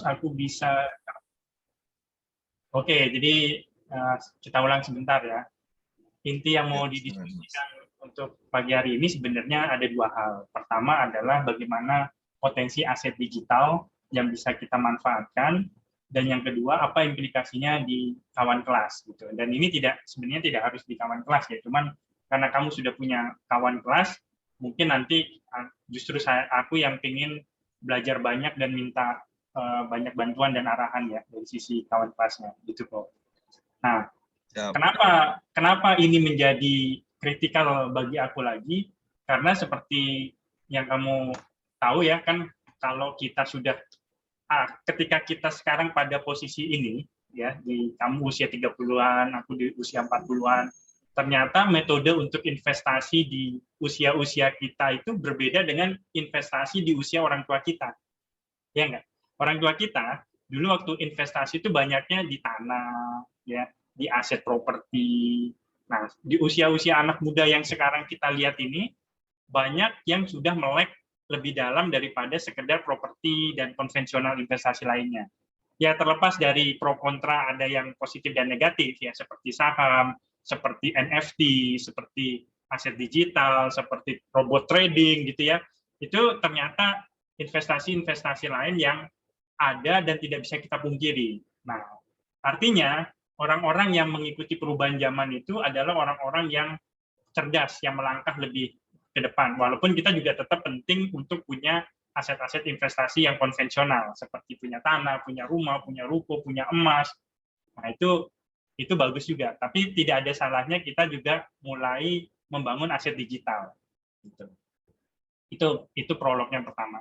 aku bisa. Oke, jadi kita ulang sebentar ya. Inti yang mau didiskusikan untuk pagi hari ini sebenarnya ada dua hal. Pertama adalah bagaimana potensi aset digital yang bisa kita manfaatkan, dan yang kedua apa implikasinya di kawan kelas gitu. Dan ini sebenarnya tidak harus di kawan kelas ya, cuman karena kamu sudah punya kawan kelas, mungkin nanti justru aku yang ingin belajar banyak dan minta banyak bantuan dan arahan ya dari sisi kawan kelasnya gitu kok. Nah, kenapa ini menjadi kritikal bagi aku lagi? Karena seperti yang kamu tahu ya kan, kalau kita sudah ketika kita sekarang pada posisi ini ya, di kamu usia 30-an, aku di usia 40-an, ternyata metode untuk investasi di usia-usia kita itu berbeda dengan investasi di usia orang tua kita. Ya enggak? Orang tua kita dulu waktu investasi itu banyaknya di tanah, ya, di aset properti. Nah, di usia-usia anak muda yang sekarang kita lihat ini, banyak yang sudah melek lebih dalam daripada sekedar properti dan konvensional investasi lainnya. Ya, terlepas dari pro kontra, ada yang positif dan negatif, ya, seperti saham, seperti NFT, seperti aset digital, seperti robot trading, gitu ya. Itu ternyata investasi-investasi lain yang ada dan tidak bisa kita pungkiri. Nah, artinya orang-orang yang mengikuti perubahan zaman itu adalah orang-orang yang cerdas, yang melangkah lebih ke depan. Walaupun kita juga tetap penting untuk punya aset-aset investasi yang konvensional, seperti punya tanah, punya rumah, punya ruko, punya emas. Nah, itu bagus juga. Tapi tidak ada salahnya kita juga mulai membangun aset digital. Itu prolog yang pertama.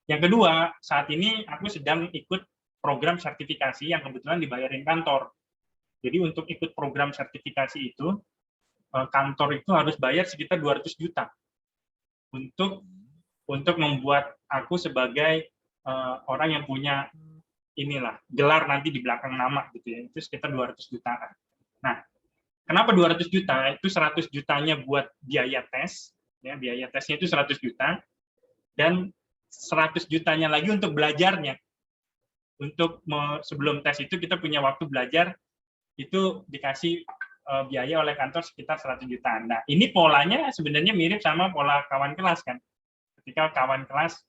Yang kedua, saat ini aku sedang ikut program sertifikasi yang kebetulan dibayarin kantor. Jadi untuk ikut program sertifikasi itu, kantor itu harus bayar sekitar 200 juta untuk membuat aku sebagai orang yang punya gelar nanti di belakang nama gitu ya. Itu sekitar 200 jutaan. Nah, kenapa 200 juta? Itu 100 jutanya buat biaya tes, ya, biaya tesnya itu 100 juta, dan 100 jutanya lagi untuk belajarnya. Untuk sebelum tes itu kita punya waktu belajar, itu dikasih biaya oleh kantor sekitar 100 jutaan. Nah, ini polanya sebenarnya mirip sama pola kawan kelas kan. Ketika kawan kelas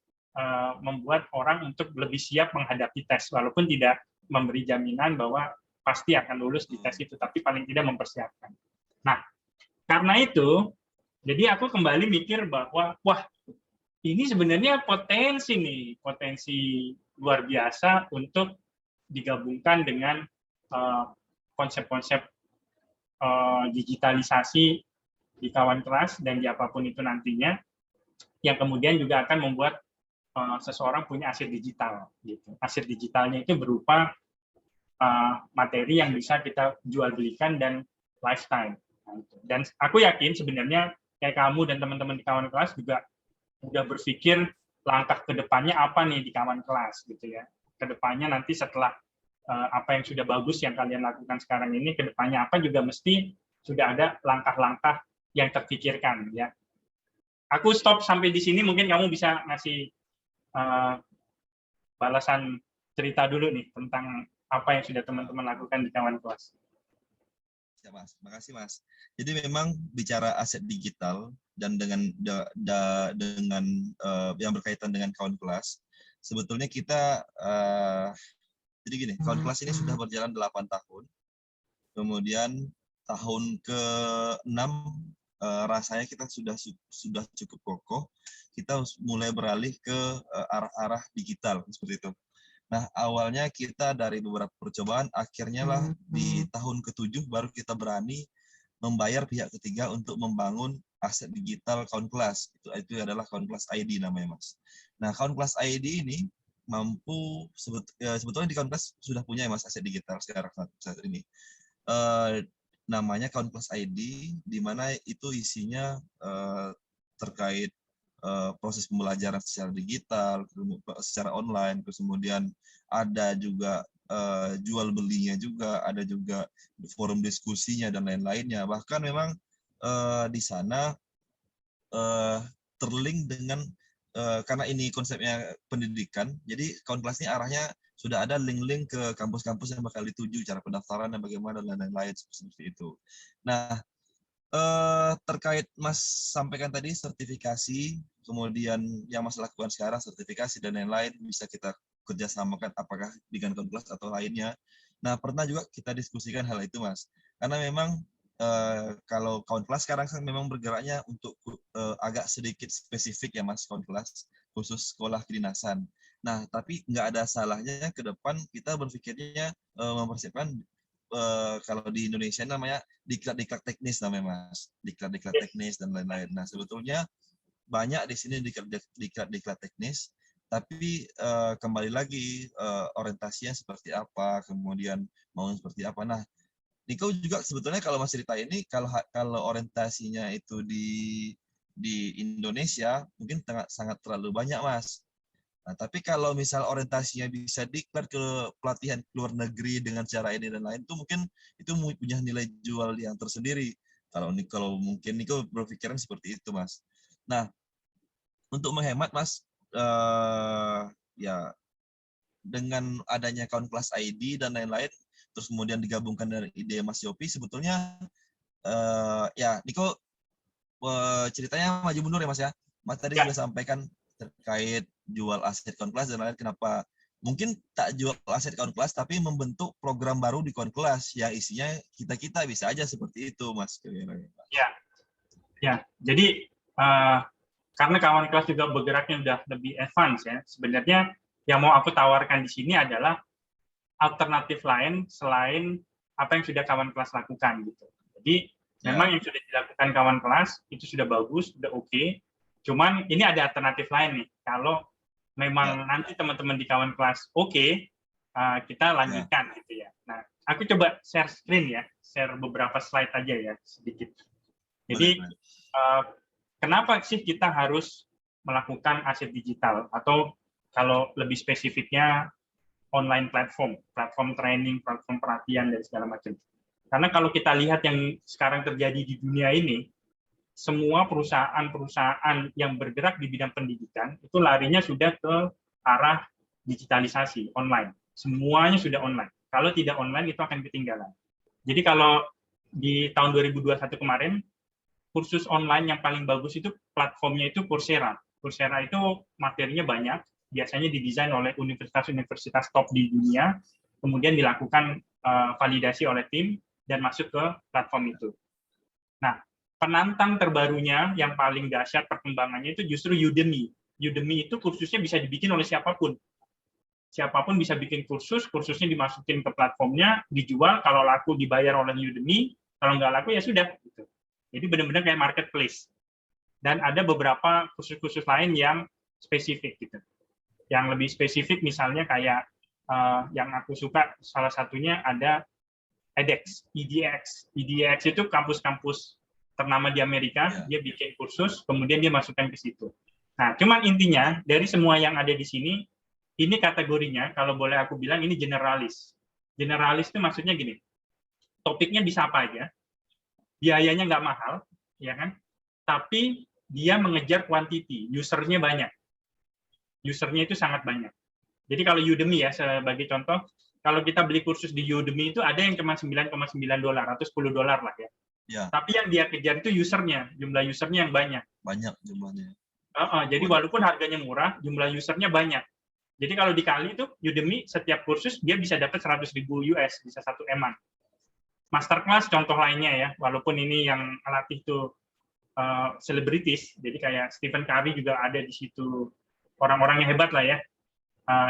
membuat orang untuk lebih siap menghadapi tes, walaupun tidak memberi jaminan bahwa pasti akan lulus di tes itu, tapi paling tidak mempersiapkan. Nah, karena itu, jadi aku kembali mikir bahwa, wah, ini sebenarnya potensi luar biasa untuk digabungkan dengan konsep-konsep digitalisasi di kawan kelas dan di apapun itu nantinya, yang kemudian juga akan membuat seseorang punya aset digital. Gitu. Aset digitalnya itu berupa materi yang bisa kita jual belikan dan lifetime. Dan aku yakin sebenarnya kayak kamu dan teman-teman di kawan kelas juga udah berpikir langkah ke depannya apa nih di kawan kelas gitu ya. Ke depannya nanti setelah apa yang sudah bagus yang kalian lakukan sekarang ini, ke depannya apa juga mesti sudah ada langkah-langkah yang terpikirkan ya. Aku stop sampai di sini, mungkin kamu bisa ngasih balasan cerita dulu nih tentang apa yang sudah teman-teman lakukan di kawan kelas. Ya, Mas. Makasih, Mas. Jadi memang bicara aset digital dan dengan yang berkaitan dengan kawan kelas, sebetulnya kita jadi gini, kawan kelas ini sudah berjalan 8 tahun. Kemudian tahun ke-6 rasanya kita sudah cukup kokoh. Kita mulai beralih ke arah-arah digital seperti itu. Nah, awalnya kita dari beberapa percobaan, akhirnya lah di tahun ke-7 baru kita berani membayar pihak ketiga untuk membangun aset digital kawan kelas. Itu adalah kawan kelas ID namanya, Mas. Nah, kawan kelas ID ini mampu, sebetulnya di kawan kelas sudah punya ya, Mas, aset digital sekarang saat ini. Namanya kawan kelas ID, di mana itu isinya terkait proses pembelajaran secara digital, secara online, terus kemudian ada juga jual belinya juga, ada juga forum diskusinya dan lain-lainnya. Bahkan memang di sana terlink dengan karena ini konsepnya pendidikan, jadi kawan kelas ini arahnya sudah ada link-link ke kampus-kampus yang bakal dituju, cara pendaftaran dan bagaimana dan lain-lain seperti itu. Nah, terkait Mas sampaikan tadi sertifikasi, kemudian yang Mas lakukan sekarang sertifikasi dan lain-lain bisa kita kerjasamakan apakah dengan kelas atau lainnya. Nah, pernah juga kita diskusikan hal itu, Mas. Karena memang kalau kelas sekarang kan memang bergeraknya untuk agak sedikit spesifik ya, Mas, kelas khusus sekolah kedinasan. Nah, tapi nggak ada salahnya ke depan kita berpikirnya mempersiapkan kalau di Indonesia namanya diklat-diklat teknis namanya, Mas. Diklat-diklat teknis dan lain-lain. Nah, sebetulnya banyak di sini diklat-diklat teknis, tapi kembali lagi orientasinya seperti apa, kemudian mau seperti apa. Nah, Niko juga sebetulnya kalau Mas cerita ini kalau orientasinya itu di Indonesia mungkin sangat terlalu banyak, Mas. Nah, tapi kalau misal orientasinya bisa diklat ke pelatihan ke luar negeri dengan cara ini dan lain, itu mungkin itu punya nilai jual yang tersendiri. Kalau mungkin Niko berpikiran seperti itu, Mas. Nah, untuk menghemat, Mas, ya dengan adanya account kelas ID dan lain-lain, terus kemudian digabungkan dari ide Mas Yopi, sebetulnya ya Niko ceritanya maju mundur ya, Mas ya. Mas tadi juga sampaikan terkait jual aset account kelas dan lain, kenapa mungkin tak jual aset account kelas tapi membentuk program baru di account kelas yang isinya kita bisa aja seperti itu, Mas. Ya. Jadi karena kawan kelas juga bergeraknya udah lebih advance ya. Sebenarnya yang mau aku tawarkan di sini adalah alternatif lain selain apa yang sudah kawan kelas lakukan gitu. Jadi memang yang sudah dilakukan kawan kelas itu sudah bagus, sudah oke. Cuman ini ada alternatif lain nih. Kalau memang nanti teman-teman di kawan kelas oke, kita lanjutkan gitu ya. Nah, aku coba share screen ya, share beberapa slide aja ya sedikit. Jadi kenapa sih kita harus melakukan aset digital atau kalau lebih spesifiknya online platform training, platform pelatihan dan segala macam. Karena kalau kita lihat yang sekarang terjadi di dunia ini, semua perusahaan-perusahaan yang bergerak di bidang pendidikan itu larinya sudah ke arah digitalisasi online. Semuanya sudah online. Kalau tidak online itu akan ketinggalan. Jadi kalau di tahun 2021 kemarin, kursus online yang paling bagus itu platformnya itu Coursera. Coursera itu materinya banyak, biasanya didesain oleh universitas-universitas top di dunia, kemudian dilakukan validasi oleh tim dan masuk ke platform itu. Nah, penantang terbarunya yang paling dahsyat perkembangannya itu justru Udemy. Udemy itu kursusnya bisa dibikin oleh siapapun. Siapapun bisa bikin kursus, kursusnya dimasukin ke platformnya, dijual, kalau laku dibayar oleh Udemy, kalau nggak laku ya sudah. Gitu. Jadi benar-benar kayak marketplace. Dan ada beberapa kursus-kursus lain yang spesifik gitu. Yang lebih spesifik misalnya kayak yang aku suka salah satunya ada edX, EDX. EDX itu kampus-kampus ternama di Amerika, dia bikin kursus, kemudian dia masukkan ke situ. Nah, cuman intinya dari semua yang ada di sini, ini kategorinya kalau boleh aku bilang ini generalis. Generalis itu maksudnya gini, topiknya bisa apa aja, biayanya nggak mahal, ya kan? Tapi dia mengejar quantity, usernya banyak. Usernya itu sangat banyak. Jadi kalau Udemy ya sebagai contoh, kalau kita beli kursus di Udemy itu ada yang cuma $9,9 atau $10 lah ya. Tapi yang dia kejar itu usernya, jumlah usernya yang banyak. Banyak jumlahnya. Jadi walaupun harganya murah, jumlah usernya banyak. Jadi kalau dikali itu Udemy setiap kursus dia bisa dapat 100.000 US, bisa 1 M-an. Masterclass contoh lainnya ya, walaupun ini yang latih itu selebritis, jadi kayak Stephen Curry juga ada di situ, orang-orang yang hebat lah ya.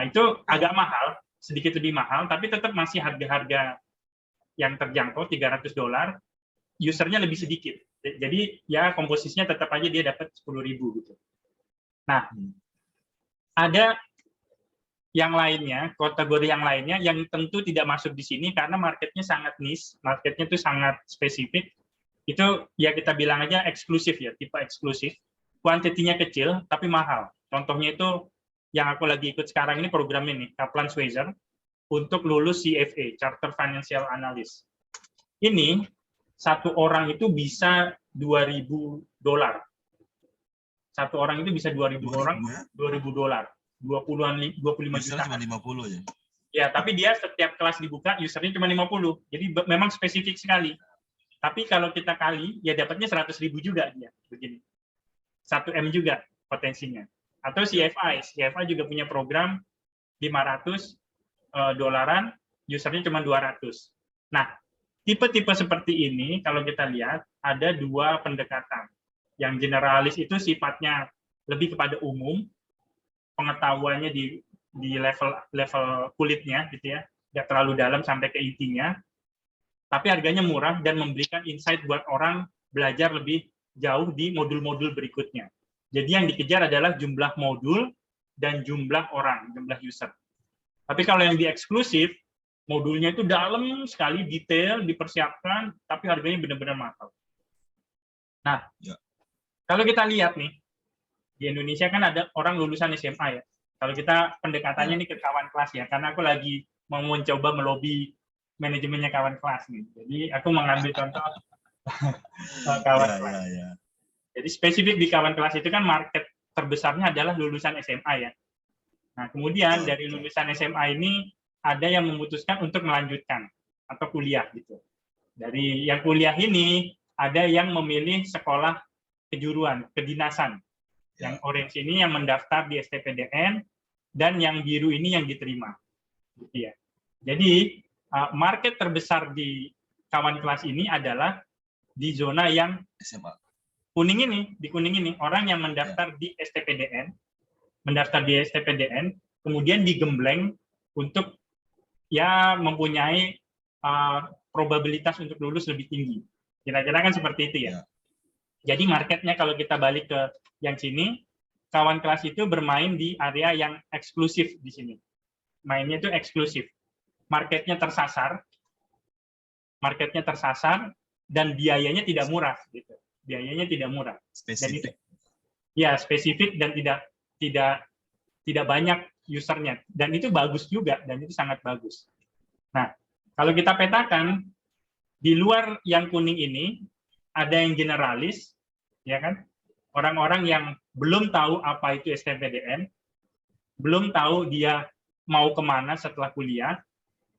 Itu agak mahal, sedikit lebih mahal, tapi tetap masih harga-harga yang terjangkau $300, usernya lebih sedikit. Jadi ya komposisinya tetap aja dia dapat 10.000 gitu. Nah, ada yang lainnya, kategori yang lainnya yang tentu tidak masuk di sini karena marketnya sangat niche, marketnya itu sangat spesifik. Itu ya kita bilang aja eksklusif ya, tipe eksklusif. Kuantitinya kecil tapi mahal. Contohnya itu yang aku lagi ikut sekarang ini program ini, Kaplan Schweizer, untuk lulus CFA, Chartered Financial Analyst. Ini satu orang itu bisa $2.000. Satu orang itu bisa $2.000 $2.000. 25 juta. Cuma 50 ya. Ya, tapi dia setiap kelas dibuka usernya cuma 50. Jadi memang spesifik sekali. Tapi kalau kita kali, ya dapatnya 100.000 juga dia. Begini. 1M juga potensinya. Atau CFI juga punya program 500 dolaran, usernya cuma 200. Nah, tipe-tipe seperti ini, kalau kita lihat, ada dua pendekatan. Yang generalis itu sifatnya lebih kepada umum, pengetahuannya di level kulitnya, gitu ya, tidak terlalu dalam sampai ke intinya, tapi harganya murah dan memberikan insight buat orang belajar lebih jauh di modul-modul berikutnya. Jadi yang dikejar adalah jumlah modul dan jumlah orang, jumlah user. Tapi kalau yang di eksklusif, modulnya itu dalam sekali, detail, dipersiapkan, tapi harganya benar-benar mahal. Nah, kalau kita lihat nih, di Indonesia kan ada orang lulusan SMA ya. Kalau kita pendekatannya nih ke kawan kelas ya, karena aku lagi mau mencoba melobi manajemennya kawan kelas nih. Jadi aku mengambil contoh kawan kelas. Jadi spesifik di kawan kelas itu kan market terbesarnya adalah lulusan SMA ya. Nah, kemudian dari lulusan SMA ini ada yang memutuskan untuk melanjutkan atau kuliah gitu. Dari yang kuliah ini ada yang memilih sekolah kejuruan, kedinasan. Yang orange ini yang mendaftar di STPDN dan yang biru ini yang diterima. Gitu ya. Jadi market terbesar di kawan kelas ini adalah di zona yang SMA. Kuning ini, di kuning ini orang yang mendaftar di STPDN, kemudian digembleng untuk ya mempunyai probabilitas untuk lulus lebih tinggi. Kira-kira kan seperti itu ya. Jadi marketnya kalau kita balik ke yang sini, kawan kelas itu bermain di area yang eksklusif di sini. Mainnya itu eksklusif. Marketnya tersasar, dan biayanya tidak murah. Gitu. Biayanya tidak murah. Spesifik. Dan spesifik dan tidak banyak usernya. Dan itu bagus juga, dan itu sangat bagus. Nah, kalau kita petakan, di luar yang kuning ini, ada yang generalis, ya kan? Orang-orang yang belum tahu apa itu STPDN, belum tahu dia mau kemana setelah kuliah.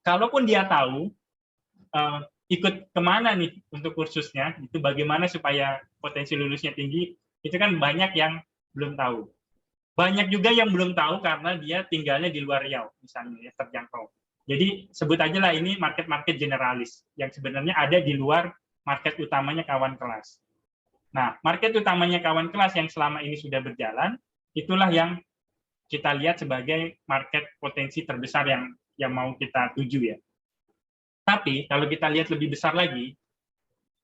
Kalaupun dia tahu, ikut kemana nih untuk kursusnya, itu bagaimana supaya potensi lulusnya tinggi, itu kan banyak yang belum tahu. Banyak juga yang belum tahu karena dia tinggalnya di luar Riau, misalnya, ya, terjangkau. Jadi sebut aja lah ini market-market generalis, yang sebenarnya ada di luar market utamanya kawan kelas. Nah, market utamanya kawan kelas yang selama ini sudah berjalan, itulah yang kita lihat sebagai market potensi terbesar yang mau kita tuju ya. Tapi kalau kita lihat lebih besar lagi,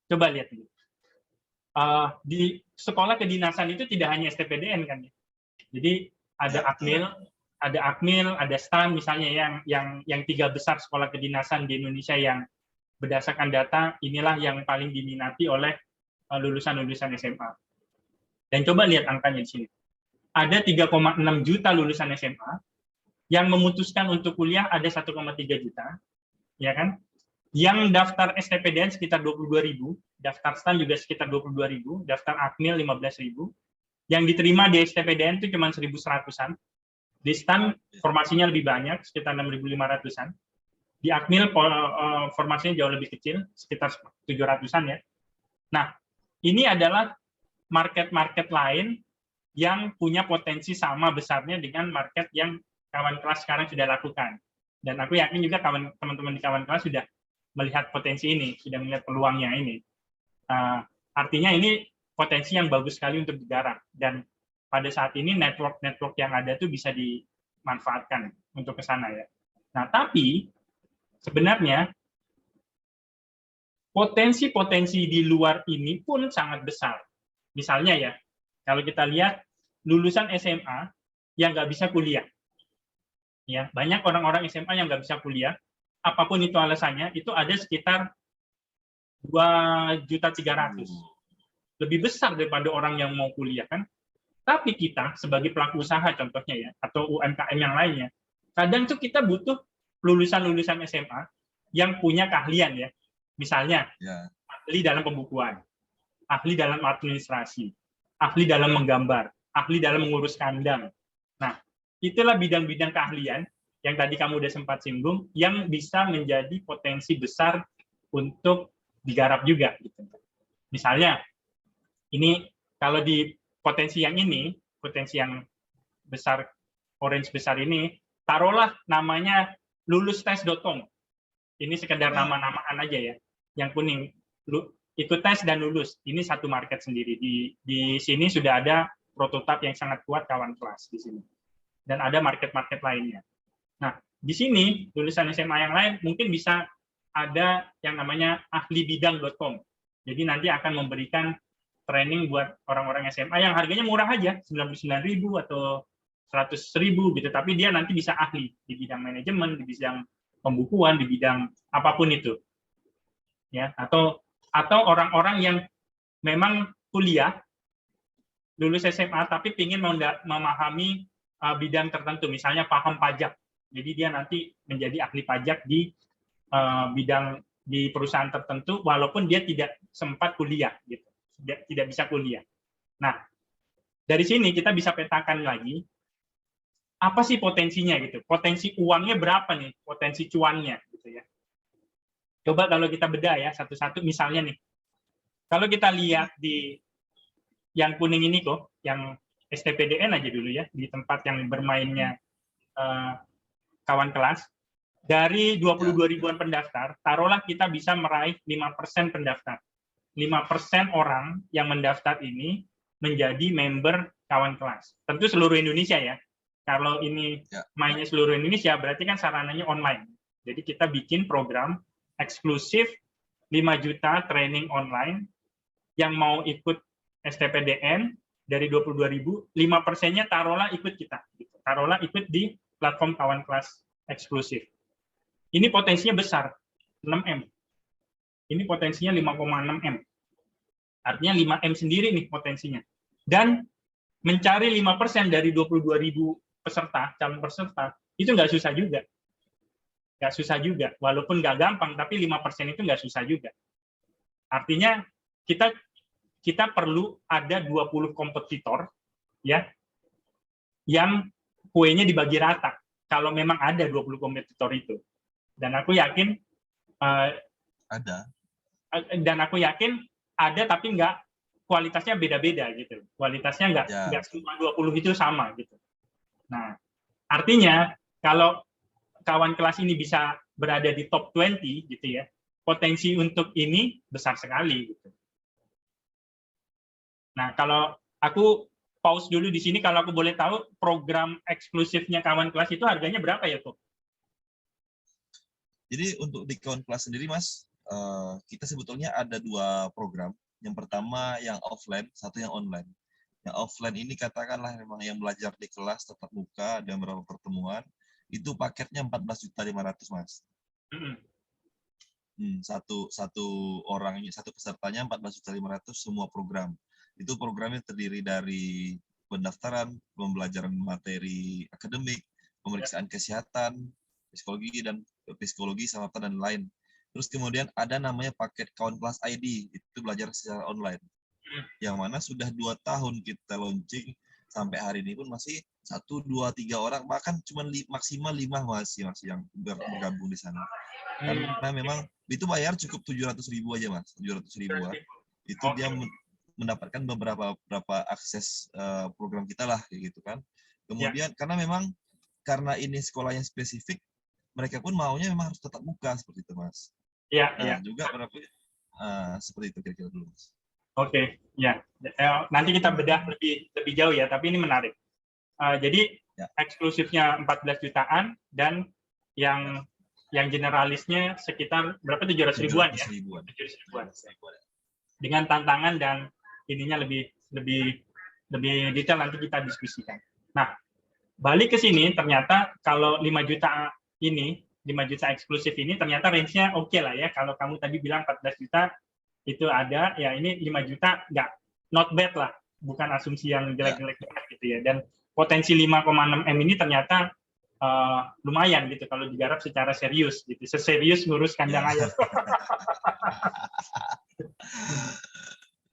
coba lihat dulu. Di sekolah kedinasan itu tidak hanya STPDN kan ya. Jadi ada Akmil, ada STAN misalnya yang 3 besar sekolah kedinasan di Indonesia yang berdasarkan data inilah yang paling diminati oleh lulusan-lulusan SMA. Dan coba lihat angkanya di sini. Ada 3,6 juta lulusan SMA yang memutuskan untuk kuliah ada 1,3 juta, ya kan? Yang daftar STPDN sekitar 22.000, daftar STAN juga sekitar 22.000, daftar Akmil 15.000. Yang diterima di STPDN itu cuma 1.100-an. Di STAN formasinya lebih banyak, sekitar 6.500-an. Di Akmil formasinya jauh lebih kecil, sekitar 700-an ya. Nah, ini adalah market-market lain yang punya potensi sama besarnya dengan market yang kawan kelas sekarang sudah lakukan. Dan aku yakin juga teman-teman di kawan kelas sudah melihat potensi ini, sudah melihat peluangnya ini. Artinya ini potensi yang bagus sekali untuk digarap. Dan pada saat ini network yang ada itu bisa dimanfaatkan untuk ke sana ya. Nah, tapi sebenarnya potensi-potensi di luar ini pun sangat besar. Misalnya ya, kalau kita lihat lulusan SMA yang nggak bisa kuliah. Ya, banyak orang-orang SMA yang nggak bisa kuliah, apapun itu alasannya, itu ada sekitar 2.300.000. Lebih besar daripada orang yang mau kuliah kan. Tapi kita sebagai pelaku usaha contohnya ya, atau UMKM yang lainnya, kadang tuh kita butuh lulusan-lulusan SMA yang punya keahlian ya. Misalnya, ahli dalam pembukuan, ahli dalam administrasi, ahli dalam menggambar, ahli dalam mengurus kandang. Nah, itulah bidang-bidang keahlian yang tadi kamu udah sempat singgung, yang bisa menjadi potensi besar untuk digarap juga. Gitu. Misalnya, ini kalau di potensi yang ini, potensi yang besar, orange besar ini, taruhlah namanya lulustes.com. Ini sekedar nama-namaan aja ya. Yang kuning, ikut tes dan lulus. Ini satu market sendiri. Di sini sudah ada prototipe yang sangat kuat kawan kelas di sini. Dan ada market-market lainnya. Nah, di sini lulusan SMA yang lain mungkin bisa ada yang namanya ahlibidang.com. Jadi nanti akan memberikan training buat orang-orang SMA yang harganya murah aja, 99.000 atau 100.000 gitu. Tapi dia nanti bisa ahli di bidang manajemen, di bidang pembukuan, di bidang apapun itu. Ya, atau orang-orang yang memang kuliah lulus SMA tapi ingin memahami bidang tertentu, misalnya paham pajak. Jadi dia nanti menjadi ahli pajak di bidang di perusahaan tertentu, walaupun dia tidak sempat kuliah, gitu. Tidak bisa kuliah. Nah, dari sini kita bisa petakan lagi apa sih potensinya gitu. Potensi uangnya berapa nih? Potensi cuannya, gitu ya. Coba kalau kita bedah ya satu-satu, misalnya nih, kalau kita lihat di yang kuning ini kok, yang STPDN aja dulu ya, di tempat yang bermainnya kawan kelas, dari 22 ribuan pendaftar, taruhlah kita bisa meraih 5% pendaftar. 5% orang yang mendaftar ini menjadi member kawan kelas. Tentu seluruh Indonesia ya. Kalau ini mainnya seluruh Indonesia, berarti kan sarananya online. Jadi kita bikin program eksklusif 5 juta training online yang mau ikut STPDN dari 22.000, 5%-nya taruhlah ikut kita. Taruhlah ikut di platform kawan kelas eksklusif. Ini potensinya besar, 6M. Ini potensinya 5,6M. Artinya 5M sendiri nih potensinya. Dan mencari 5% dari 22.000 peserta, calon peserta, itu nggak susah juga. Nggak susah juga. Walaupun nggak gampang, tapi 5% itu nggak susah juga. Artinya kita perlu ada 20 kompetitor ya yang kuenya dibagi rata. Kalau memang ada 20 kompetitor itu. Dan aku yakin ada. Dan aku yakin ada, tapi nggak kualitasnya beda-beda gitu. Kualitasnya nggak semua 20 itu sama gitu. Nah, artinya kalau kawan kelas ini bisa berada di top 20 gitu ya, potensi untuk ini besar sekali gitu. Nah, kalau aku pause dulu di sini, kalau aku boleh tahu program eksklusifnya kawan kelas itu harganya berapa ya, Kok? Jadi untuk di kawan kelas sendiri, Mas, kita sebetulnya ada 2 program. Yang pertama yang offline, satu yang online. Yang offline ini katakanlah memang yang belajar di kelas tetap muka, ada beberapa pertemuan, itu paketnya 14.500.000, Mas. Satu orangnya, satu pesertanya 14.500.000 semua program. Itu programnya terdiri dari pendaftaran, pembelajaran materi akademik, pemeriksaan kesehatan, psikologi, samapta dan lain. Terus kemudian ada namanya paket kawan kelas ID, itu belajar secara online. Yang mana sudah 2 tahun kita launching, sampai hari ini pun masih 1, 2, 3 orang, bahkan cuma maksimal 5 masih yang bergabung di sana. Karena memang itu bayar cukup 700.000 aja, Mas. 700.000-an. Itu dia mendapatkan beberapa akses program kita lah, kayak gitu kan. Kemudian karena ini sekolah yang spesifik, mereka pun maunya memang harus tetap muka seperti itu, Mas. Juga seperti itu kira-kira dulu, Mas. Oke, ya. Nanti kita bedah lebih jauh ya, tapi ini menarik. Jadi eksklusifnya 14 jutaan dan yang generalisnya sekitar berapa, 700.000-an ya? 700.000-an. Dengan tantangan dan ininya lebih detail nanti kita diskusikan. Nah, balik ke sini ternyata kalau 5 juta ini, 5 juta eksklusif ini ternyata range-nya oke lah ya. Kalau kamu tadi bilang 14 juta itu ada, ya ini 5 juta not bad lah. Bukan asumsi yang jelek-jelek banget gitu ya. Dan potensi 5,6M ini ternyata lumayan gitu kalau digarap secara serius gitu. Seserius ngurus kandang ayam.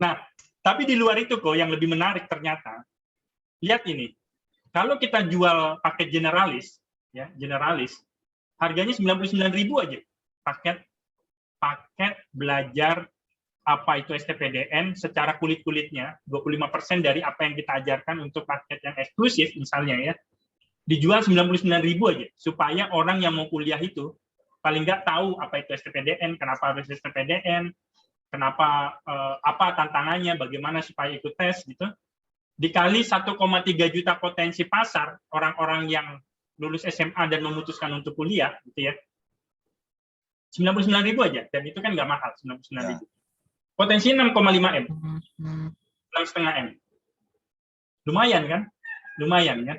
Nah, tapi di luar itu kok yang lebih menarik ternyata, lihat ini. Kalau kita jual paket generalis, ya, generalis, harganya 99.000 aja. Paket belajar apa itu STPDN secara kulit-kulitnya, 25% dari apa yang kita ajarkan untuk paket yang eksklusif misalnya ya, dijual 99.000 aja, supaya orang yang mau kuliah itu paling nggak tahu apa itu STPDN, kenapa harus STPDN, kenapa, apa tantangannya, bagaimana supaya ikut tes gitu. Dikali 1,3 juta potensi pasar orang-orang yang lulus SMA dan memutuskan untuk kuliah gitu ya, 99.000 aja, dan itu kan nggak mahal, 99.000. Potensinya 6,5 M, 6,5 M. Lumayan kan? Lumayan kan?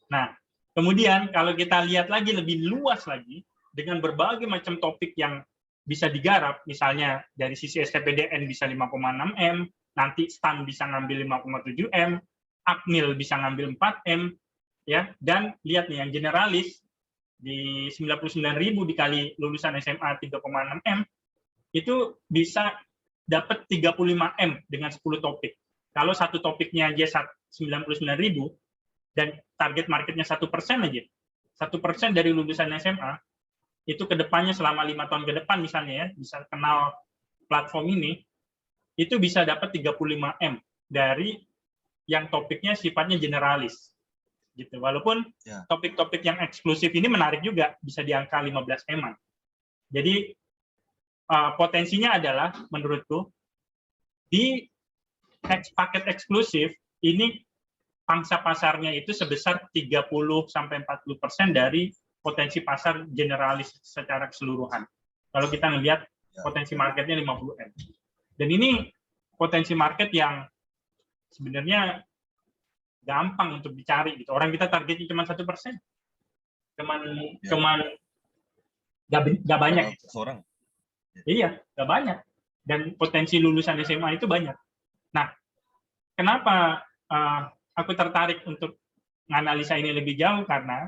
Nah, kemudian kalau kita lihat lagi lebih luas lagi, dengan berbagai macam topik yang bisa digarap, misalnya dari sisi STPDN bisa 5,6 M, nanti STAN bisa ngambil 5,7 M, Akmil bisa ngambil 4 M, ya, dan lihat nih yang generalis, di 99.000 dikali lulusan SMA 3,6 M, itu bisa dapat 35 M dengan 10 topik. Kalau satu topiknya aja 99.000 dan target marketnya 1% aja, 1% dari lulusan SMA itu kedepannya selama 5 tahun ke depan misalnya ya, bisa kenal platform ini, itu bisa dapat 35 M dari yang topiknya sifatnya generalis. Gitu. Walaupun topik-topik yang eksklusif ini menarik juga, bisa di angka 15 M. Jadi potensinya adalah menurutku di paket eksklusif ini pangsa pasarnya itu sebesar 30-40% dari potensi pasar generalis secara keseluruhan. Kalau kita melihat potensi marketnya 50 M. Dan ini potensi market yang sebenarnya gampang untuk dicari gitu. Orang kita targetnya cuma 1%. Cuman nggak banyak. Seorang. Iya, nggak banyak. Dan potensi lulusan SMA itu banyak. Nah, kenapa aku tertarik untuk menganalisa ini lebih jauh? Karena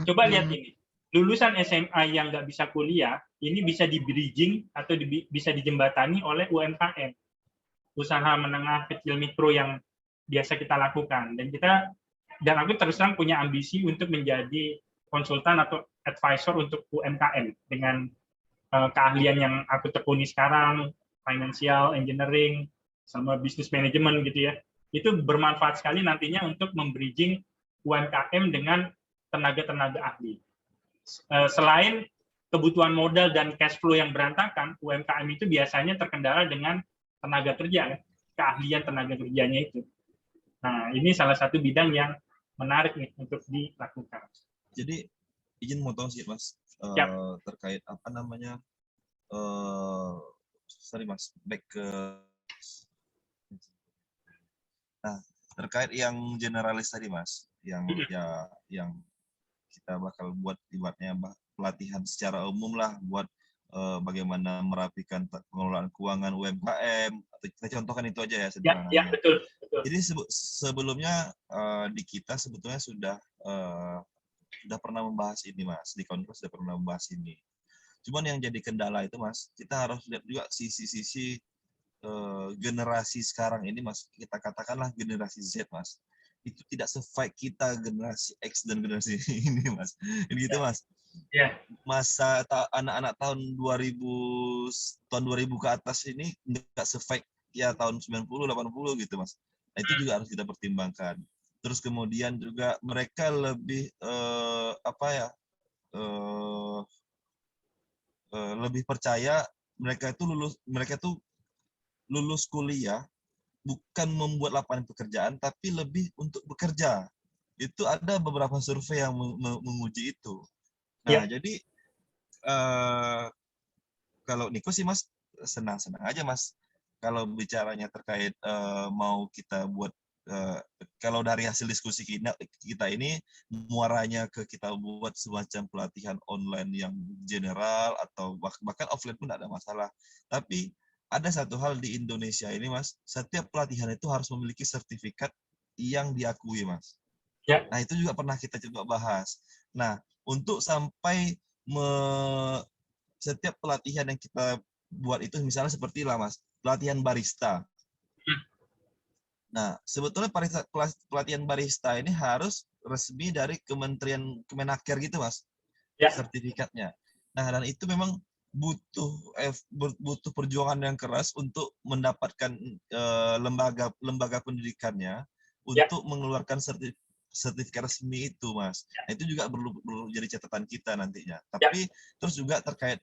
coba lihat ini, lulusan SMA yang nggak bisa kuliah, ini bisa di-bridging atau bisa dijembatani oleh UMKM, usaha menengah kecil mikro yang biasa kita lakukan. Dan aku terus terang punya ambisi untuk menjadi konsultan atau advisor untuk UMKM dengan keahlian yang aku tekuni sekarang, financial engineering, sama business management gitu ya. Itu bermanfaat sekali nantinya untuk membridging UMKM dengan tenaga-tenaga ahli. Selain kebutuhan modal dan cash flow yang berantakan, UMKM itu biasanya terkendala dengan tenaga kerja, keahlian tenaga kerjanya itu. Nah, ini salah satu bidang yang menarik nih untuk dilakukan. Jadi izin motong sih Mas, terkait apa namanya, sorry Mas, back ke, nah terkait yang generalis tadi Mas, yang kita bakal buat ibaratnya pelatihan secara umum lah buat bagaimana merapikan pengelolaan keuangan UMKM, atau kita contohkan itu aja ya sederhananya. Ya, betul. Jadi sebelumnya di kita sebetulnya sudah pernah membahas ini Mas, di Konfes sudah pernah membahas ini. Cuman yang jadi kendala itu Mas, kita harus lihat juga sisi-sisi generasi sekarang ini Mas, kita katakanlah generasi Z Mas, itu tidak se-fight kita generasi X dan generasi ini Mas, gitu Mas. Masa anak-anak tahun 2000 ke atas ini nggak se-fight ya tahun 90, 80 gitu Mas. Nah, itu juga harus kita pertimbangkan. Terus kemudian juga mereka lebih lebih percaya mereka tuh lulus kuliah bukan membuat lapangan pekerjaan, tapi lebih untuk bekerja. Itu ada beberapa survei yang menguji itu. Nah, jadi kalau Niko sih Mas, senang-senang aja Mas. Kalau bicaranya terkait mau kita buat, kalau dari hasil diskusi kita ini, muaranya ke kita buat semacam pelatihan online yang general, atau bahkan offline pun tidak ada masalah. Tapi ada satu hal di Indonesia ini Mas, setiap pelatihan itu harus memiliki sertifikat yang diakui Mas. Nah, itu juga pernah kita coba bahas. Nah, untuk sampai setiap pelatihan yang kita buat itu misalnya seperti lah Mas, pelatihan barista. Nah, sebetulnya pelatihan barista ini harus resmi dari Kementerian Kemenaker gitu, Mas, Ya, sertifikatnya. Nah, dan itu memang butuh perjuangan yang keras untuk mendapatkan lembaga pendidikannya ya, untuk mengeluarkan sertifikat resmi itu, Mas. Nah, itu juga perlu jadi catatan kita nantinya. ya, Tapi terus juga terkait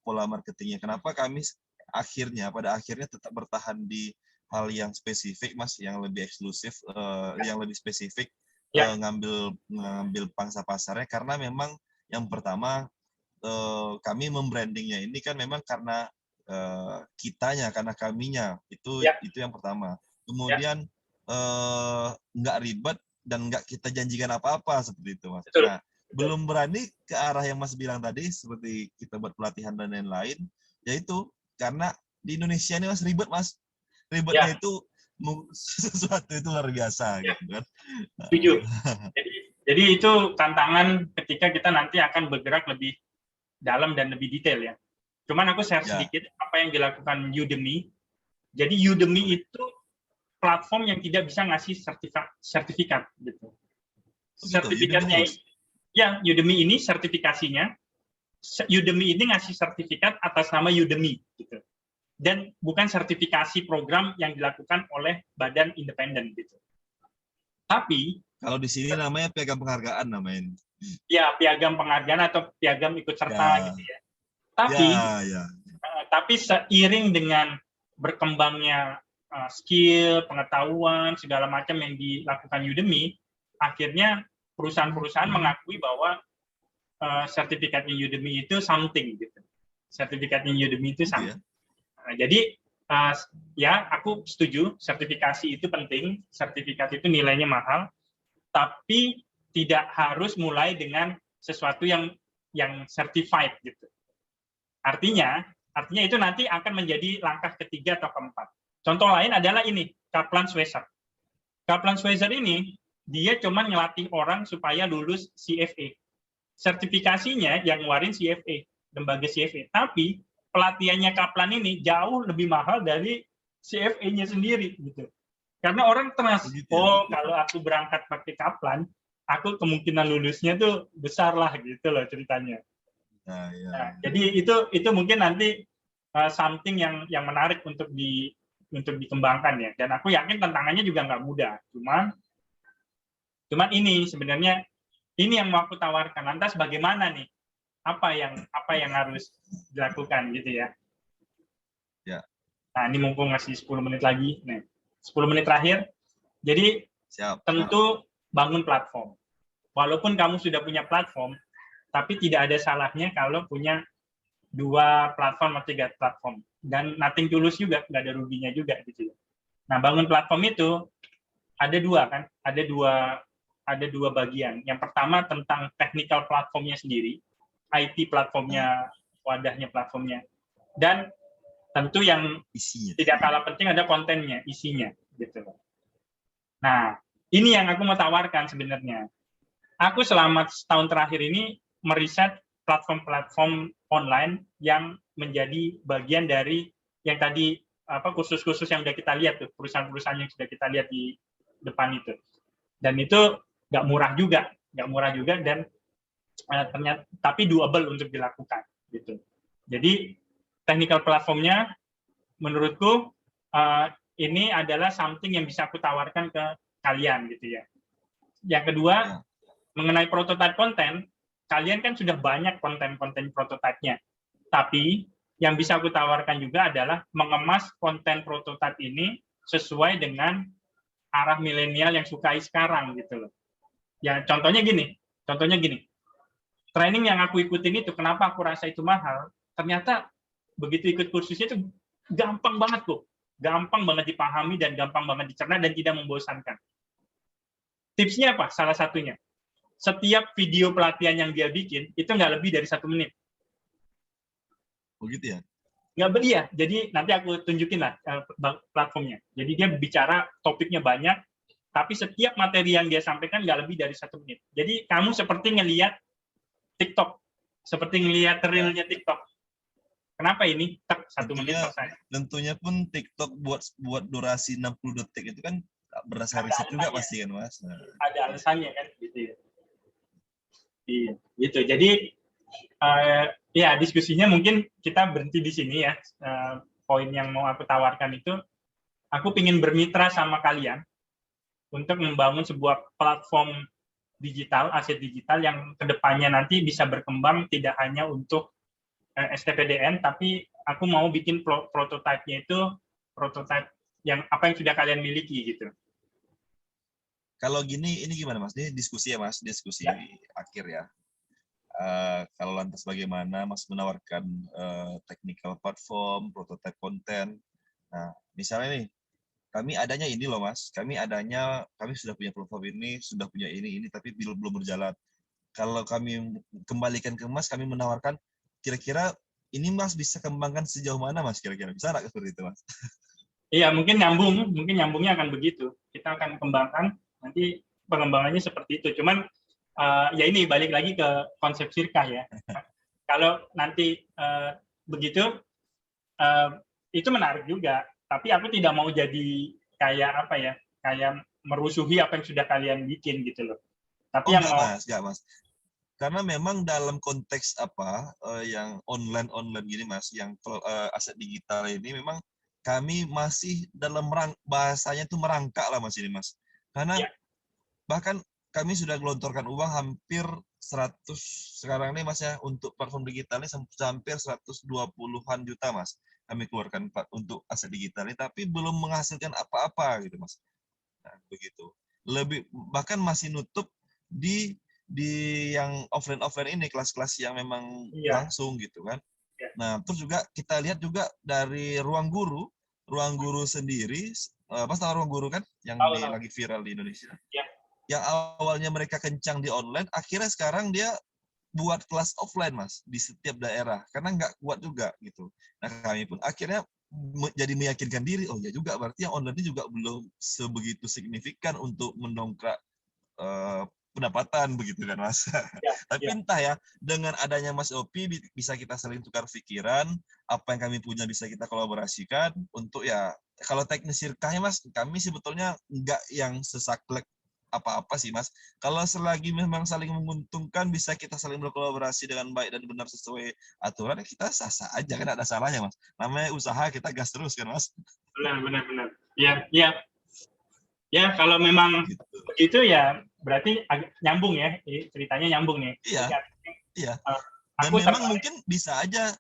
pola marketingnya. Kenapa kami pada akhirnya tetap bertahan di hal yang spesifik, Mas, yang lebih eksklusif, yang lebih spesifik, ya, ngambil pangsa pasarnya, karena memang yang pertama kami membrandingnya ini kan memang karena karena kaminya, ya, itu yang pertama. ya, Kemudian nggak ribet dan nggak kita janjikan apa-apa seperti itu, Mas. betul, Nah, betul. belum berani ke arah yang Mas bilang tadi, seperti kita buat pelatihan dan lain-lain, yaitu karena di Indonesia ini, Mas, ribet, Mas. Ribetnya Ya, itu sesuatu itu luar biasa ya, gitu kan. setuju. Jadi itu tantangan ketika kita nanti akan bergerak lebih dalam dan lebih detail ya. Cuman aku share Ya, sedikit apa yang dilakukan Udemy. Jadi Udemy boleh. itu platform yang tidak bisa ngasih sertifikat gitu. Oh gitu, Udemy Sertifikatnya khusus. ya Udemy ini sertifikasinya Udemy ini ngasih sertifikat atas nama Udemy gitu. Dan bukan sertifikasi program yang dilakukan oleh badan independen gitu. Tapi Kalau di sini namanya piagam penghargaan namanya. ya piagam penghargaan atau piagam ikut serta Ya, gitu ya. Tapi ya, ya. seiring dengan berkembangnya skill, pengetahuan, segala macam yang dilakukan Udemy, akhirnya perusahaan-perusahaan mengakui bahwa sertifikatnya Udemy itu something gitu. Sertifikatnya Udemy itu Gitu ya. something. Jadi ya aku setuju sertifikasi itu penting, sertifikat itu nilainya mahal, tapi tidak harus mulai dengan sesuatu yang certified gitu. Artinya itu nanti akan menjadi langkah ketiga atau keempat. Contoh lain adalah ini, Kaplan Schweizer. Kaplan Schweizer ini dia cuma ngelatih orang supaya lulus CFA. Sertifikasinya yang ngeluarin CFA, lembaga CFA. Tapi pelatihannya Kaplan ini jauh lebih mahal dari CFA-nya sendiri gitu. Karena orang trust, Begitu ya. oh kalau aku berangkat pakai Kaplan, aku kemungkinan lulusnya tuh besar lah gitu loh ceritanya. Nah, ya. Nah, jadi itu mungkin nanti something yang menarik untuk dikembangkan ya. Dan aku yakin tantangannya juga nggak mudah. Cuman ini sebenarnya ini yang mau aku tawarkan. Lantas bagaimana nih? Apa yang harus dilakukan gitu ya? Ya. Nah, ini mumpung ngasih 10 menit lagi. Nih, 10 menit terakhir. Jadi Siap. tentu bangun platform. Walaupun kamu sudah punya platform, tapi tidak ada salahnya kalau punya 2 platform atau 3 platform. Dan nothing tulus juga, nggak ada ruginya juga gitu ya. Nah, bangun platform itu ada 2 kan, ada dua bagian. Yang pertama tentang technical platformnya sendiri, IT platformnya, wadahnya platformnya. Dan tentu yang Isinya. tidak kalah penting ada kontennya, isinya gitu. Nah, ini yang aku mau tawarkan sebenarnya. Aku selama setahun terakhir ini meriset platform-platform online yang menjadi bagian dari yang tadi kursus-kursus yang sudah kita lihat tuh, perusahaan-perusahaan yang sudah kita lihat di depan itu. Dan itu nggak murah juga dan ternyata tapi doable untuk dilakukan gitu. Jadi technical platformnya menurutku ini adalah something yang bisa aku tawarkan ke kalian gitu ya. Yang kedua, mengenai prototype konten, kalian kan sudah banyak konten-konten prototipe-nya. Tapi yang bisa aku tawarkan juga adalah mengemas konten prototipe ini sesuai dengan arah milenial yang sukai sekarang gitu loh. Ya contohnya gini. Training yang aku ikutin itu kenapa aku rasa itu mahal? Ternyata begitu ikut kursusnya itu gampang banget kok. Gampang banget dipahami dan gampang banget dicerna dan tidak membosankan. Tipsnya apa? Salah satunya, setiap video pelatihan yang dia bikin itu nggak lebih dari 1 menit. Begitu ya? Nggak beli ya. Jadi nanti aku tunjukin lah platformnya. Jadi dia bicara topiknya banyak, tapi setiap materi yang dia sampaikan nggak lebih dari 1 menit. Jadi kamu seperti ngelihat TikTok, seperti ngelihat reelnya TikTok. kenapa ini? Tak 1 menit Tentunya selesai. tentunya pun TikTok buat durasi 60 detik itu kan berdasar riset juga pasti kan Mas. Nah, ada alasannya kan gitu ya. Iya, gitu. Jadi ya diskusinya mungkin kita berhenti di sini ya. Poin yang mau aku tawarkan itu, aku ingin bermitra sama kalian untuk membangun sebuah platform digital, aset digital yang kedepannya nanti bisa berkembang tidak hanya untuk STPDN, tapi aku mau bikin prototipe-nya itu prototipe yang apa yang sudah kalian miliki gitu. kalau gini, ini gimana Mas? Ini diskusi ya Mas, diskusi Ya. akhir ya. Kalau lantas bagaimana Mas menawarkan technical platform, prototype konten. Nah, misalnya nih, kami adanya ini loh Mas, kami sudah punya platform ini, sudah punya ini, tapi belum berjalan. Kalau kami kembalikan ke Mas, kami menawarkan, kira-kira ini Mas bisa kembangkan sejauh mana Mas kira-kira? Bisa nggak seperti itu Mas? Iya, mungkin nyambungnya akan begitu. Kita akan kembangkan, nanti pengembangannya seperti itu. Cuman ya ini balik lagi ke konsep sirkah ya. Kalau nanti begitu, itu menarik juga. Tapi aku tidak mau jadi kayak apa ya, kayak merusuhi apa yang sudah kalian bikin gitu loh. Tapi yang mau Enggak Mas. Karena memang dalam konteks yang online gini Mas, yang aset digital ini memang kami masih dalam bahasanya itu merangkak lah Mas ini Mas. Karena ya, bahkan kami sudah gelontorkan uang hampir 100 sekarang nih Mas ya, untuk platform digital ini hampir 120-an juta Mas. Kami keluarkan untuk aset digital ini, tapi belum menghasilkan apa-apa gitu Mas. Nah, begitu. Bahkan masih nutup di yang offline ini, kelas-kelas yang memang iya, langsung gitu kan. iya. Nah, terus juga kita lihat juga dari ruang guru sendiri, Mas tahu ruang guru kan yang Tahu. lagi viral di Indonesia. Ya, Yang awalnya mereka kencang di online, akhirnya sekarang dia buat kelas offline Mas di setiap daerah karena nggak kuat juga gitu. Nah, kami pun akhirnya jadi meyakinkan diri, oh ya juga berarti yang online ini juga belum sebegitu signifikan untuk mendongkrak pendapatan begitu kan Mas. ya, Tapi ya. entah ya, dengan adanya Mas Opi bisa kita saling tukar pikiran, apa yang kami punya bisa kita kolaborasikan untuk ya, kalau teknis sirkahnya Mas, kami sebetulnya nggak yang sesaklek apa-apa sih Mas. Kalau selagi memang saling menguntungkan, bisa kita saling berkolaborasi dengan baik dan benar sesuai aturan, ya kita sah-sah aja, kan ada salahnya Mas. Namanya usaha, kita gas terus kan Mas. Benar. Ya, ya. Ya, kalau memang Gitu. begitu ya berarti nyambung ya, ceritanya nyambung nih. Iya, Jadi, iya. Dan aku memang mungkin bisa aja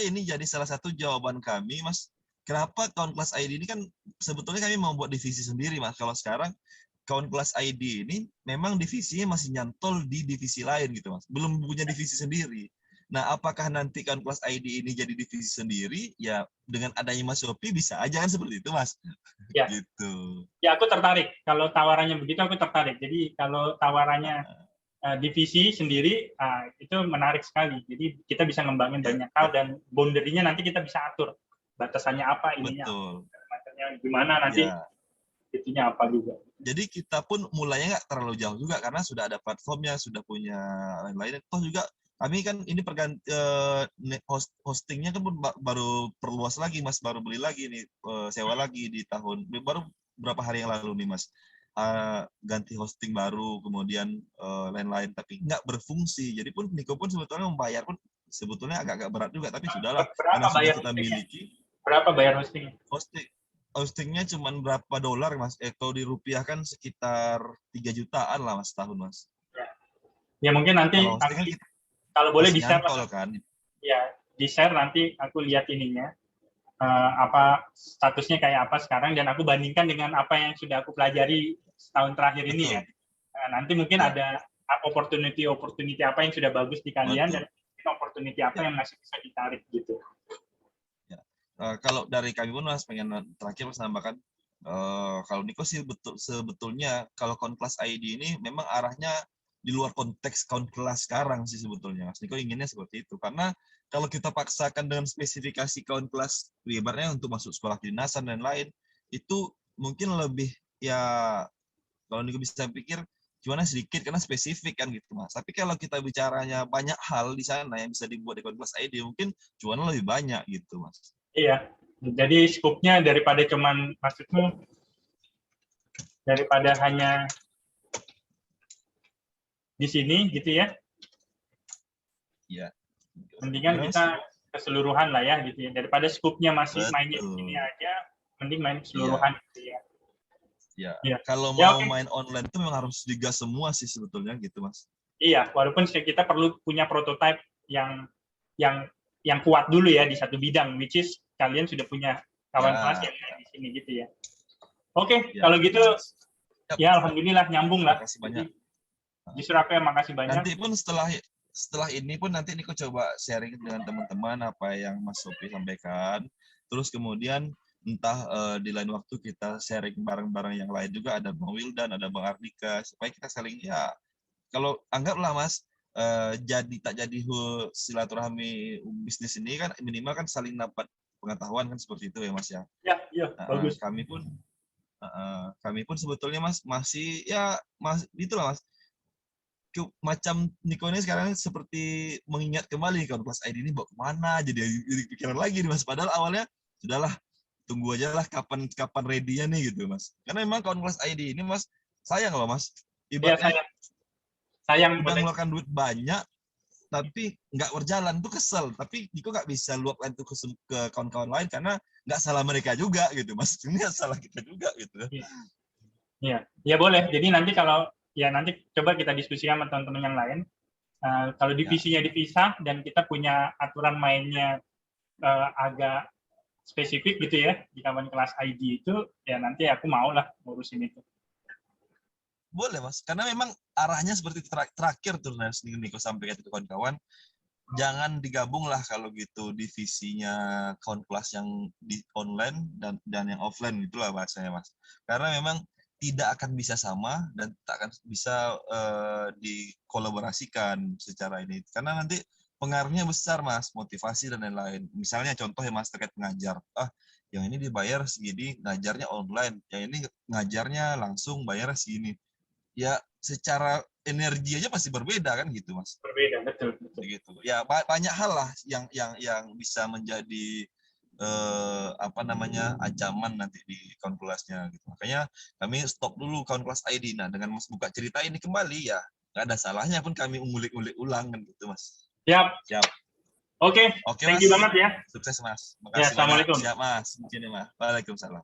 ini jadi salah satu jawaban kami, Mas. Kenapa Kawan Kelas ID ini kan sebetulnya kami mau buat divisi sendiri, Mas. Kalau sekarang Kawan Kelas ID ini memang divisinya masih nyantol di divisi lain gitu, Mas. Belum punya divisi sendiri. Nah, apakah nanti Kawan Kelas ID ini jadi divisi sendiri? Ya, dengan adanya Mas Sopi bisa aja kan seperti itu, Mas. ya, Gitu. ya aku tertarik. Kalau tawarannya begitu aku tertarik. Jadi kalau tawarannya divisi sendiri, itu menarik sekali. Jadi kita bisa ngembangin banyak hal dan boundary-nya nanti kita bisa atur. Batasannya apa, ininya Betul. gimana nanti, Ya. itunya apa juga. Jadi kita pun mulainya nggak terlalu jauh juga karena sudah ada platformnya, sudah punya lain-lain. Toh juga kami kan ini hostingnya kan pun baru perluas lagi Mas, baru beli lagi nih, sewa lagi di baru berapa hari yang lalu nih Mas. Ganti hosting baru, kemudian lain-lain, tapi nggak berfungsi. Jadi pun Niko pun sebetulnya membayar pun sebetulnya agak-agak berat juga, tapi sudahlah karena sudah kita miliki. Berapa bayar hosting? Hostingnya cuma berapa dolar Mas? Kalau dirupiahkan sekitar 3 jutaan lah Mas setahun Mas. Ya mungkin nanti Kalau hosting kan kita kalau boleh masih di-share nyantol kan. Ya, di-share nanti aku lihat ininya. Apa statusnya kayak apa sekarang dan aku bandingkan dengan apa yang sudah aku pelajari setahun terakhir ini ya. Betul. Nanti mungkin Ya. ada opportunity apa yang sudah bagus di kalian. Betul. Dan opportunity apa yang masih bisa ditarik gitu. Ya. Kalau dari kami pun Mas pengen terakhir Mas nambahkan, kalau Niko sih sebetulnya kalau Kawan Kelas ID ini memang arahnya di luar konteks Kawan Kelas sekarang sih sebetulnya Mas. Niko inginnya seperti itu karena kalau kita paksakan dengan spesifikasi Kawan Kelas ibaratnya untuk masuk sekolah kedinasan dan lain, itu mungkin lebih ya, kalau Niko bisa pikir cuannya sedikit karena spesifik kan gitu Mas. Tapi kalau kita bicaranya banyak hal di sana yang bisa dibuat di Kelas ID, mungkin cuannya lebih banyak gitu Mas. Iya. Jadi skupnya daripada cuman maksudmu daripada hanya di sini gitu ya. Iya. Mendingan kita keseluruhan lah ya gitu ya. Daripada skupnya masih mainnya di sini Betul. aja, mending main Iya. keseluruhan gitu ya. Ya. Iya. Kalau Ya, mau oke. main online itu memang harus digas semua sih sebetulnya gitu Mas. Iya, walaupun kita perlu punya prototype yang yang yang kuat dulu ya di satu bidang, which is kalian sudah punya kawan kelas Ya. yang ada di sini gitu ya. Oke, Ya. kalau gitu Yap. ya alhamdulillah nyambung lah. Makasih banyak. Justru aku yang makasih banyak. Nanti pun setelah ini pun nanti Niko coba sharing dengan teman-teman apa yang Mas Sopi sampaikan. Terus kemudian entah di lain waktu kita sharing bareng-bareng yang lain juga, ada Bang Wildan, ada Bang Ardika, supaya kita saling ya kalau anggaplah Mas jadi tak jadi silaturahmi bisnis ini kan minimal kan saling dapat pengetahuan kan seperti itu ya Mas ya. Ya, iya, bagus. Kami pun sebetulnya Mas masih ya Mas itulah Mas. Macam Niko ini sekarang seperti mengingat kembali kalau Kelas ID ini bawa kemana, jadi pikiran lagi nih Mas. Padahal awalnya sudahlah tunggu aja lah kapan ready-nya nih gitu Mas. Karena memang kawan Kelas ID ini Mas sayang loh Mas. Iya, Ibaratnya sayang udah ngeluarkan duit banyak tapi nggak berjalan tuh kesel. Tapi Niko nggak bisa luapkan itu ke kawan-kawan lain karena nggak salah mereka juga gitu Mas. Ini salah kita juga gitu. Iya, ya boleh. Jadi nanti kalau ya nanti coba kita diskusikan sama teman-teman yang lain. Kalau divisinya dipisah dan kita punya aturan mainnya agak spesifik gitu ya di kawan kelas ID itu, ya nanti aku mau lah ngurusin itu. Boleh Mas, karena memang arahnya seperti terakhir tuh Niko sampaikan ke kawan-kawan, jangan digabung lah kalau gitu divisinya kawan kelas yang di online dan yang offline gitulah bahasanya Mas. Karena memang tidak akan bisa sama dan tak akan bisa dikolaborasikan secara ini. Karena nanti pengaruhnya besar Mas, motivasi dan lain-lain. Misalnya contoh ya Mas terkait pengajar. Yang ini dibayar segini, ngajarnya online. Yang ini ngajarnya langsung bayarnya segini. Ya secara energi aja pasti berbeda kan gitu Mas. Berbeda, betul. Gitu. Ya banyak hal lah yang bisa menjadi ancaman nanti di kawan kelasnya gitu. Makanya kami stop dulu kawan kelas ID. Nah dengan Mas buka cerita ini kembali ya nggak ada salahnya pun kami ngulik-ngulik ulang kan gitu Mas. Siap. Oke, thank Mas. you banget ya. Sukses Mas. Ya, Makasih banyak. Assalamualaikum. Siap Mas. Waalaikumsalam.